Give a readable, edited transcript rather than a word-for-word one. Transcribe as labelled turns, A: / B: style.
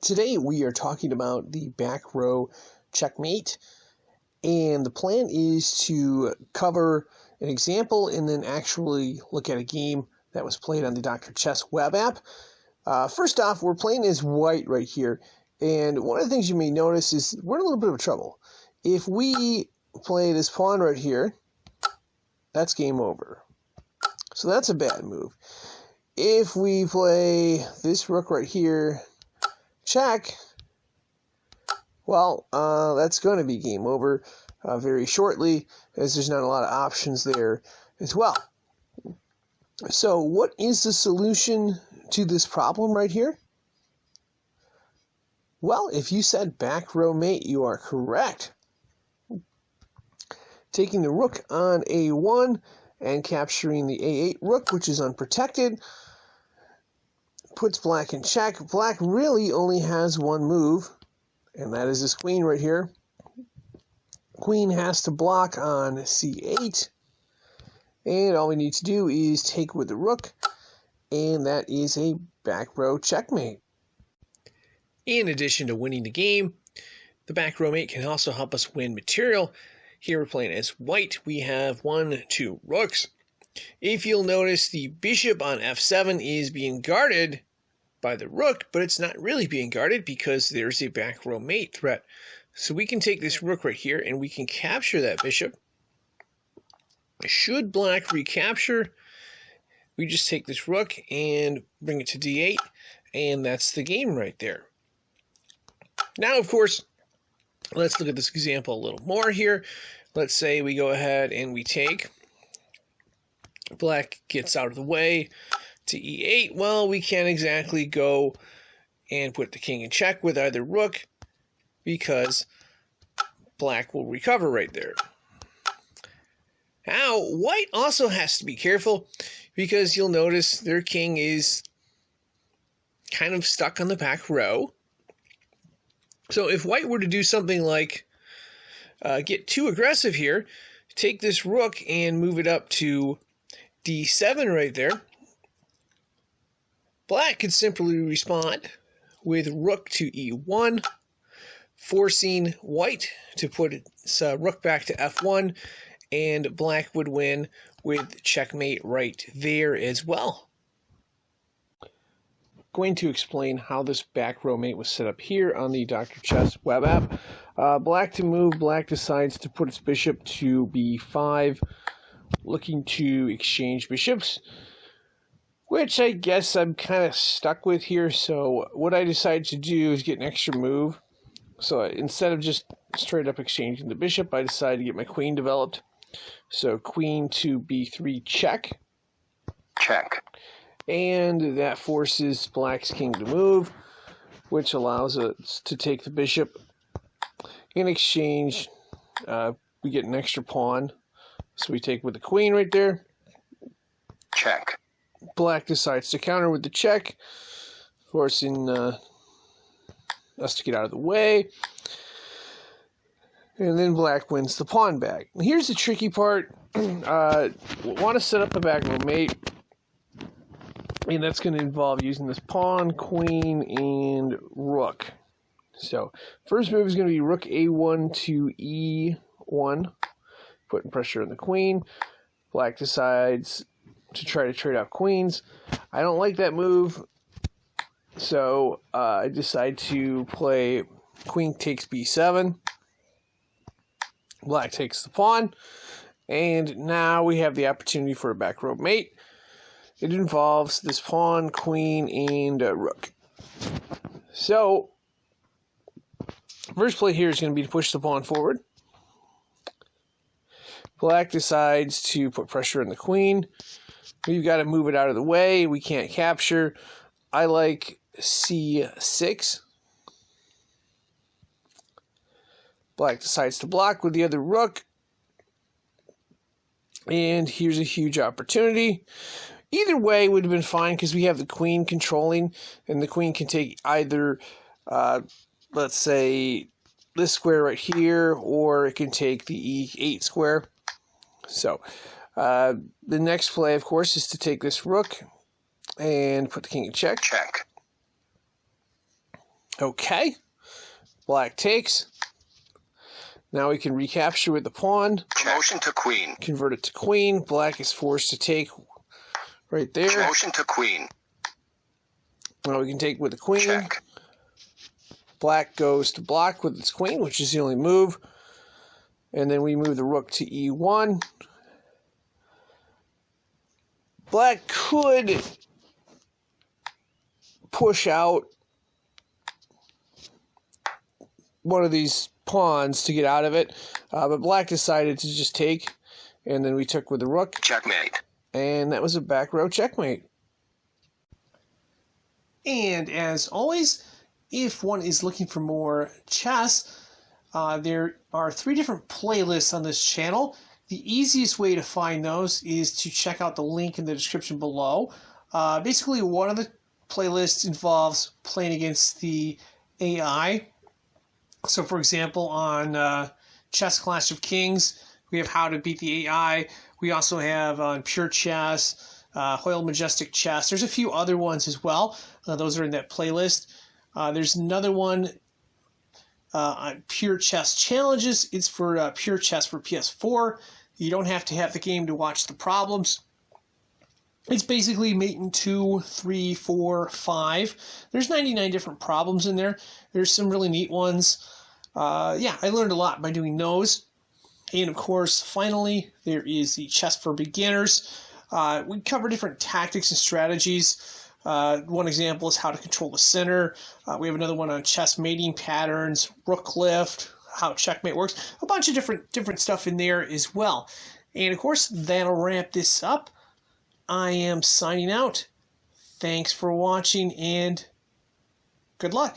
A: Today we are talking about the back row checkmate, and the plan is to cover an example and then actually look at a game that was played on the Dr. Chess web app. First off, we're playing as white right here, and one of the things you may notice is we're in a little bit of trouble. If we play this pawn right here, that's game over. So that's a bad move. If we play this rook right here, check, well, that's going to be game over very shortly, as there's not a lot of options there as well. So what is the solution to this problem right here? Well, if you said back row mate, you are correct. Taking the rook on a1 and capturing the a8 rook, which is unprotected, puts black in check. Black really only has one move, and that is this queen right here. Queen has to block on c8, and all we need to do is take with the rook, and that is a back row checkmate. In addition to winning the game, the back row mate can also help us win material. Here we're playing as white. We have 1, 2 rooks. If you'll notice, the bishop on f7 is being guarded by the rook, but it's not really being guarded because there's a back row mate threat. So we can take this rook right here and we can capture that bishop. Should black recapture, we just take this rook and bring it to d8, and that's the game right there. Now, of course, let's look at this example a little more here. Let's say we go ahead and we take. Black gets out of the way to e8. Well, we can't exactly go and put the king in check with either rook because black will recover right there. Now, white also has to be careful because you'll notice their king is kind of stuck on the back row. So if white were to do something like get too aggressive here, take this rook and move it up to d7 right there, black could simply respond with rook to e1, forcing white to put its rook back to f1, and black would win with checkmate right there as well. Going to explain how this back row mate was set up here on the Dr. Chess web app. Black to move, black decides to put its bishop to b5, looking to exchange bishops, which I guess I'm kind of stuck with here. So what I decided to do is get an extra move. So instead of just straight up exchanging the bishop, I decided to get my queen developed. So queen to b3 check.
B: Check.
A: And that forces black's king to move, which allows us to take the bishop. In exchange, we get an extra pawn. So we take with the queen right there.
B: Check.
A: Black decides to counter with the check, forcing us to get out of the way. And then black wins the pawn back. Here's the tricky part. Want to set up a back row mate. And that's going to involve using this pawn, queen, and rook. So, first move is going to be rook a1 to e1, putting pressure on the queen. Black decides to try to trade out queens. I don't like that move, so I decide to play queen takes b7. Black takes the pawn, and now we have the opportunity for a back row mate. It involves this pawn, queen, and rook. So, first play here is going to be to push the pawn forward. Black decides to put pressure on the queen. We've got to move it out of the way. We can't capture. I like c6. Black decides to block with the other rook. And here's a huge opportunity. Either way would have been fine because we have the queen controlling, and the queen can take either, let's say, this square right here, or it can take the e8 square. So the next play, of course, is to take this rook and put the king in check.
B: Check.
A: Okay. Black takes. Now we can recapture with the pawn.
B: Motion to queen.
A: Convert it to queen. Black is forced to take right there.
B: Motion to queen.
A: Now we can take with the queen.
B: Check.
A: Black goes to block with its queen, which is the only move. And then we move the rook to e1. Black could push out one of these pawns to get out of it, but black decided to just take, and then we took with the rook.
B: Checkmate.
A: And that was a back row checkmate. And as always, if one is looking for more chess, there are 3 different playlists on this channel. The easiest way to find those is to check out the link in the description below. Basically, one of the playlists involves playing against the AI. So, for example, on Chess Clash of Kings, we have How to Beat the AI. We also have on Pure Chess, Hoyle Majestic Chess. There's a few other ones as well. Those are in that playlist. There's another one on Pure Chess Challenges. It's for Pure Chess for PS4. You don't have to have the game to watch the problems. It's basically mating 2, 3, 4, 5. There's 99 different problems in there. There's some really neat ones. Yeah, I learned a lot by doing those. And of course, finally, there is the Chess for Beginners. We cover different tactics and strategies. One example is how to control the center. We have another one on chess mating patterns, rook lift, how checkmate works. A bunch of different stuff in there as well. And of course, that'll wrap this up. I am signing out. Thanks for watching and good luck.